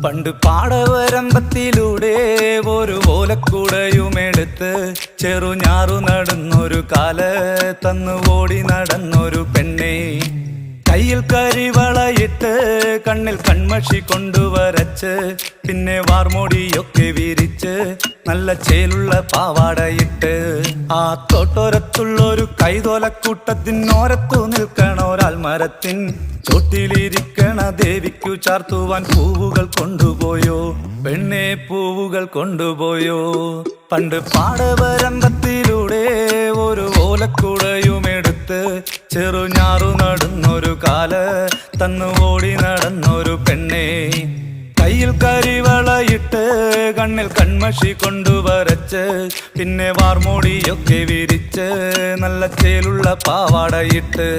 പണ്ട് പാടവരമ്പത്തിലൂടെ ഒരു ഓലക്കുടയുമെടുത്ത് ചെറുഞാറു നടന്നൊരു കാല് തന്നു ഓടി നടന്നൊരു പെണ്ണെ. കയ്യിൽ കരിവളയിട്ട് കണ്ണിൽ കൺമഷി കൊണ്ടുവരച്ച് പിന്നെ വാർമോടിയൊക്കെ വിരിച്ച് നല്ല ചേലുള്ള പാവാടയിട്ട് ആ തോട്ടോരത്തുള്ളൊരു കൈതോലക്കൂട്ടത്തിനോരത്തു നിൽക്കണ ഒരാൾ മരത്തിൻ ചോട്ടിലിരിക്കണ ദേവിക്കു ചാർത്തുവാൻ പൂവുകൾ കൊണ്ടുപോയോ പെണ്ണെ, പൂവുകൾ കൊണ്ടുപോയോ. പണ്ട് പാടവരമ്പത്തിലൂടെ ഒരു ഓലക്കുടയുമെടുത്ത് ചെറുഞാറു നടന്നൊരു കാല് തന്നു ഓടി നടന്നൊരു പെണ്ണെ. കയ്യിൽ കരിവളയിട്ട് കണ്ണിൽ കൺമഷി കൊണ്ടുവരച്ച് പിന്നെ വാർമോടിയൊക്കെ വിരിച്ച് നല്ല ചേലുള്ള പാവാടയിട്ട്